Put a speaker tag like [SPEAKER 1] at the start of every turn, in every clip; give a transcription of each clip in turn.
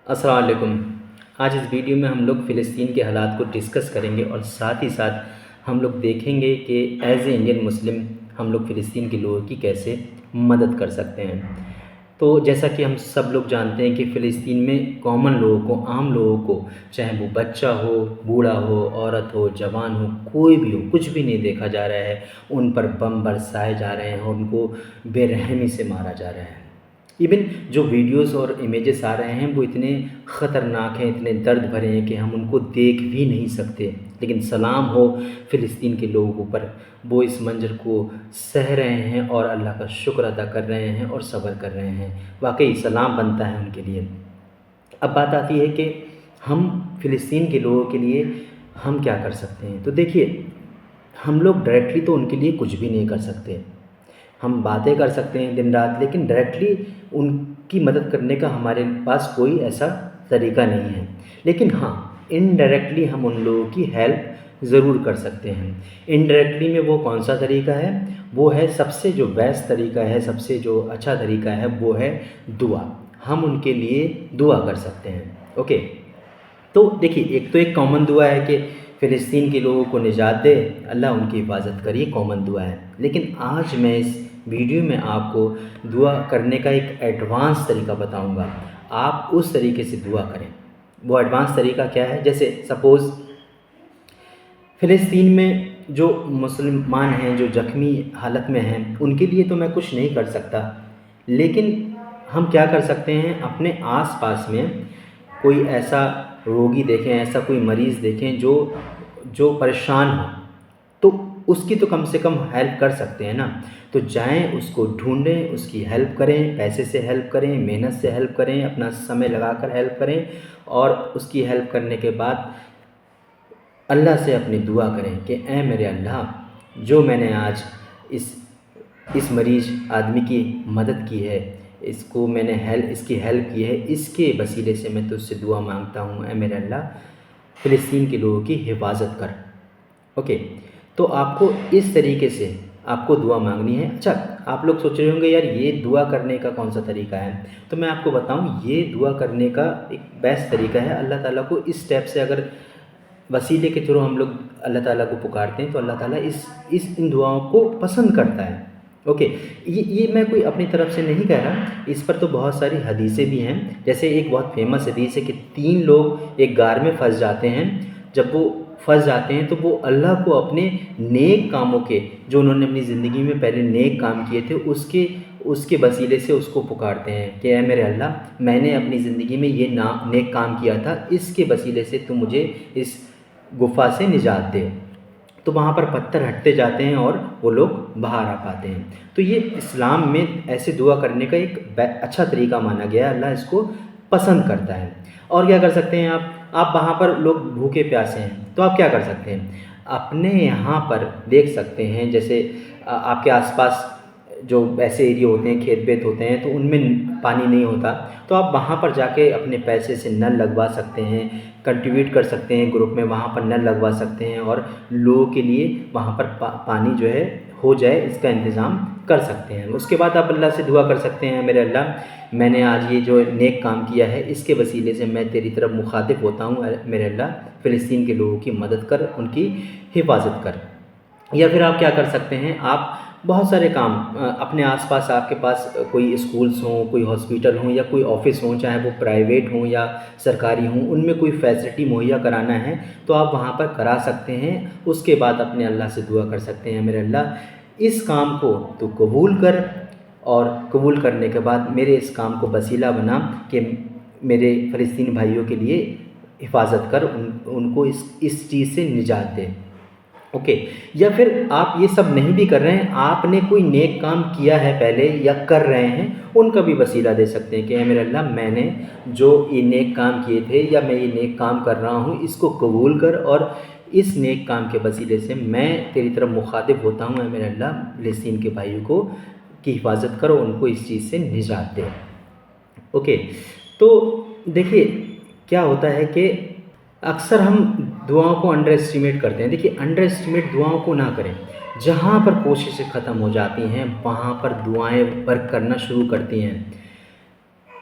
[SPEAKER 1] अस्सलाम वालेकुम। आज इस वीडियो में हम लोग फ़िलिस्तीन के हालात को डिस्कस करेंगे और साथ ही साथ हम लोग देखेंगे कि एज़ ए इंडियन मुस्लिम हम लोग फ़िलिस्तीन के लोगों की कैसे मदद कर सकते हैं। तो जैसा कि हम सब लोग जानते हैं कि फ़िलिस्तीन में कॉमन लोगों को, आम लोगों को, चाहे वो बच्चा हो, बूढ़ा हो, औरत हो, जवान हो, कोई भी हो, कुछ भी नहीं देखा जा रहा है। उन पर बम बरसाए जा रहे हैं, उनको बेरहमी से मारा जा रहा है। इवन जो वीडियोस और इमेजेस आ रहे हैं वो इतने ख़तरनाक हैं, इतने दर्द भरे हैं कि हम उनको देख भी नहीं सकते। लेकिन सलाम हो फ़िलिस्तीन के लोगों पर, वो इस मंज़र को सह रहे हैं और अल्लाह का शुक्र अदा कर रहे हैं और सब्र कर रहे हैं। वाकई सलाम बनता है उनके लिए। अब बात आती है कि हम फ़िलिस्तीन के लोगों के लिए हम क्या कर सकते हैं। तो देखिए, हम लोग डायरेक्टली तो उनके लिए कुछ भी नहीं कर सकते। हम बातें कर सकते हैं दिन रात, लेकिन डायरेक्टली उनकी मदद करने का हमारे पास कोई ऐसा तरीका नहीं है। लेकिन हाँ, इनडायरेक्टली हम उन लोगों की हेल्प ज़रूर कर सकते हैं। इनडायरेक्टली में वो कौन सा तरीका है? वो है सबसे जो बेस्ट तरीका है, सबसे जो अच्छा तरीका है, वो है दुआ। हम उनके लिए दुआ कर सकते हैं। ओके, तो देखिए, एक तो एक कॉमन दुआ है कि फ़िलिस्तीन के लोगों को निजात दे, अल्लाह उनकी हिफाजत करे, ये कॉमन दुआ है। लेकिन आज मैं इस वीडियो में आपको दुआ करने का एक एडवांस तरीका बताऊंगा। आप उस तरीके से दुआ करें। वो एडवांस तरीका क्या है? जैसे सपोज़ फ़िलिस्तीन में जो मुसलमान हैं, जो ज़ख्मी हालत में हैं, उनके लिए तो मैं कुछ नहीं कर सकता। लेकिन हम क्या कर सकते हैं, अपने आस-पास में कोई ऐसा रोगी देखें, ऐसा कोई मरीज़ देखें जो जो परेशान हो, तो उसकी तो कम से कम हेल्प कर सकते हैं ना। तो जाएं, उसको ढूंढें, उसकी हेल्प करें, पैसे से हेल्प करें, मेहनत से हेल्प करें, अपना समय लगाकर हेल्प करें। और उसकी हेल्प करने के बाद अल्लाह से अपनी दुआ करें कि ऐ मेरे अल्लाह, जो मैंने आज इस मरीज़ आदमी की मदद की है, इसको मैंने इसकी हेल्प की है, इसके वसीले से मैं तुझसे दुआ मांगता हूँ, ऐ मेरे अल्लाह, फ़िलिस्तीन के लोगों की हिफाजत कर। ओके, तो आपको इस तरीके से आपको दुआ मांगनी है। अच्छा, आप लोग सोच रहे होंगे यार ये दुआ करने का कौन सा तरीका है? तो मैं आपको बताऊं, ये दुआ करने का एक बेस्ट तरीका है। अल्लाह ताला को इस स्टेप से अगर वसीले के थ्रू हम लोग अल्लाह ताला को पुकारते हैं तो अल्लाह ताला इन दुआओं को पसंद करता है। ओके, ये मैं कोई अपनी तरफ से नहीं कह रहा, इस पर तो बहुत सारी हदीसें भी हैं। जैसे एक बहुत फेमस हदीस है कि 3 लोग एक गार में फंस जाते हैं। जब वो फंस जाते हैं तो वो अल्लाह को अपने नेक कामों के, जो उन्होंने अपनी ज़िंदगी में पहले नेक काम किए थे, उसके वसीले से उसको पुकारते हैं कि ऐ मेरे अल्लाह, मैंने अपनी ज़िंदगी में ये नेक काम किया था, इसके वसीले से तू मुझे इस गुफ़ा से निजात दे। तो वहाँ पर पत्थर हटते जाते हैं और वो लोग बाहर आ पाते हैं। तो ये इस्लाम में ऐसे दुआ करने का एक अच्छा तरीका माना गया है। अल्लाह इसको पसंद करता है। और क्या कर सकते हैं आप वहाँ पर लोग भूखे प्यासे हैं तो आप क्या कर सकते हैं? अपने यहाँ पर देख सकते हैं, जैसे आपके आसपास जो ऐसे एरिया होते हैं, खेत वेत होते हैं, तो उनमें पानी नहीं होता, तो आप वहाँ पर जाके अपने पैसे से नल लगवा सकते हैं, कंट्रीब्यूट कर सकते हैं ग्रुप में, वहाँ पर नल लगवा सकते हैं और लोगों के लिए वहाँ पर पानी जो है हो जाए, इसका इंतज़ाम कर सकते हैं। उसके बाद आप अल्लाह से दुआ कर सकते हैं, मेरे अल्लाह, मैंने आज ये जो नेक काम किया है, इसके वसीले से मैं तेरी तरफ मुखातिब होता हूँ, मेरे अल्लाह, फ़िलिस्तीन के लोगों की मदद कर, उनकी हिफाजत कर। या फिर आप क्या कर सकते हैं, आप बहुत सारे काम अपने आसपास, आपके पास कोई स्कूल्स हों, कोई हॉस्पिटल हों या कोई ऑफ़िस हों, चाहे वो प्राइवेट हों या सरकारी हों, उनमें कोई फैसिलिटी मुहैया कराना है तो आप वहाँ पर करा सकते हैं। उसके बाद अपने अल्लाह से दुआ कर सकते हैं, मेरे अल्लाह, इस काम को तो कबूल कर, और कबूल करने के बाद मेरे इस काम को वसीला बना कि मेरे फ़लस्तीनी भाइयों के लिए हिफाजत कर, उनको इस चीज़ से निजात दे। ओके, या फिर आप ये सब नहीं भी कर रहे हैं, आपने कोई नेक काम किया है पहले या कर रहे हैं, उनका भी वसीला दे सकते हैं कि मेरे अल्लाह, मैंने जो ये नेक काम किए थे या मैं ये नेक काम कर रहा हूँ, इसको कबूल कर, और इस नेक काम के वसीले से मैं तेरी तरफ मुखातिब होता हूँ, मेरे अल्लाह, फ़लस्तीन के भाइयों को की हिफाजत करो, उनको इस चीज़ से निजात दे। ओके, तो देखिए क्या होता है कि अक्सर हम दुआओं को अंडर एस्टिमेट करते हैं। देखिए, अंडर एस्टिमेट दुआओं को ना करें। जहाँ पर कोशिशें ख़त्म हो जाती हैं, वहाँ पर दुआएं वर्क करना शुरू करती हैं।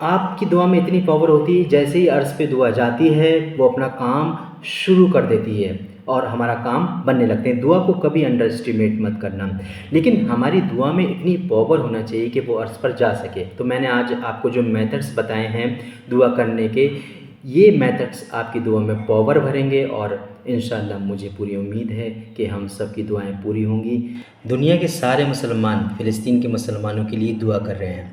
[SPEAKER 1] آپ کی دعا میں اتنی پاور ہوتی ہے، جیسے ہی عرض پہ دعا جاتی ہے وہ اپنا کام شروع کر دیتی ہے اور ہمارا کام بننے لگتے ہیں۔ دعا کو کبھی انڈر اسٹیمیٹ مت کرنا، لیکن ہماری دعا میں اتنی پاور ہونا چاہیے کہ وہ عرض پر جا سکے۔ تو میں نے آج آپ کو جو میتھڈس بتائے ہیں دعا کرنے کے، یہ میتھڈس آپ کی دعا میں پاور بھریں گے، اور انشاءاللہ مجھے پوری امید ہے کہ ہم سب کی دعائیں پوری ہوں گی۔ دنیا کے سارے مسلمان فلسطین کے مسلمانوں کے لیے دعا کر رہے ہیں۔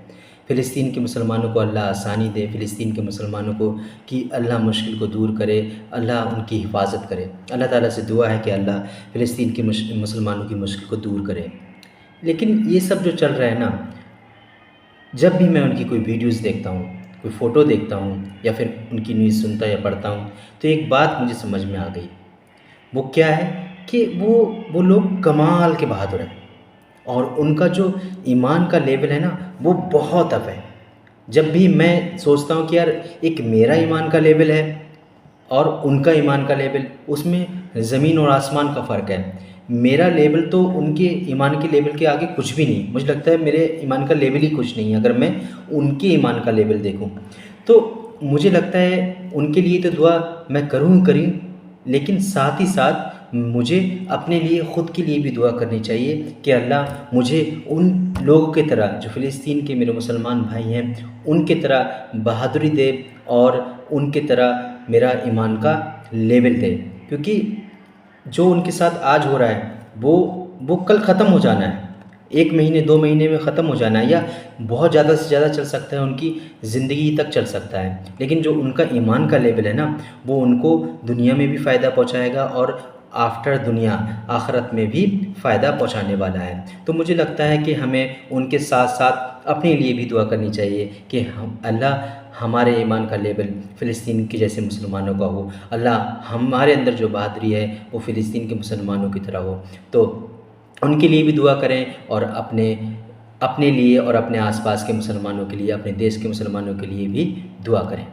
[SPEAKER 1] فلسطین کے مسلمانوں کو اللہ آسانی دے، فلسطین کے مسلمانوں کو کہ اللہ مشکل کو دور کرے، اللہ ان کی حفاظت کرے۔ اللہ تعالیٰ سے دعا ہے کہ اللہ فلسطین کے مسلمانوں کی مشکل کو دور کرے۔ لیکن یہ سب جو چل رہا ہے نا، جب بھی میں ان کی کوئی ویڈیوز دیکھتا ہوں، کوئی فوٹو دیکھتا ہوں، یا پھر ان کی نیوز سنتا یا پڑھتا ہوں، تو ایک بات مجھے سمجھ میں آ گئی۔ وہ کیا ہے کہ وہ لوگ کمال کے بہادر ہیں، اور ان کا جو ایمان کا لیول ہے نا وہ بہت اپ ہے۔ جب بھی میں سوچتا ہوں کہ یار ایک میرا ایمان کا لیول ہے اور ان کا ایمان کا لیول، اس میں زمین اور آسمان کا فرق ہے۔ میرا لیول تو ان کے ایمان کے لیول کے آگے کچھ بھی نہیں، مجھے لگتا ہے میرے ایمان کا لیول ہی کچھ نہیں ہے اگر میں ان کے ایمان کا لیول دیکھوں۔ تو مجھے لگتا ہے ان کے لیے تو دعا میں کروں لیکن ساتھ ہی ساتھ مجھے اپنے لیے، خود کے لیے بھی دعا کرنی چاہیے کہ اللہ مجھے ان لوگوں کی طرح، جو فلسطین کے میرے مسلمان بھائی ہیں، ان کی طرح بہادری دے اور ان کی طرح میرا ایمان کا لیول دے، کیونکہ جو ان کے ساتھ آج ہو رہا ہے وہ کل ختم ہو جانا ہے، 1 مہینے 2 مہینے میں ختم ہو جانا ہے، یا بہت زیادہ سے زیادہ چل سکتا ہے، ان کی زندگی تک چل سکتا ہے۔ لیکن جو ان کا ایمان کا لیول ہے نا، وہ ان کو دنیا میں بھی فائدہ پہنچائے گا اور آفٹر دنیا آخرت میں بھی فائدہ پہنچانے والا ہے۔ تو مجھے لگتا ہے کہ ہمیں ان کے ساتھ ساتھ اپنے لیے بھی دعا کرنی چاہیے کہ اللہ ہمارے ایمان کا لیول فلسطین کے جیسے مسلمانوں کا ہو، اللہ ہمارے اندر جو بہادری ہے وہ فلسطین کے مسلمانوں کی طرح ہو۔ تو ان کے لیے بھی دعا کریں، اور اپنے لیے اور اپنے آس پاس کے مسلمانوں کے لیے، اپنے دیش کے مسلمانوں کے لیے بھی دعا کریں۔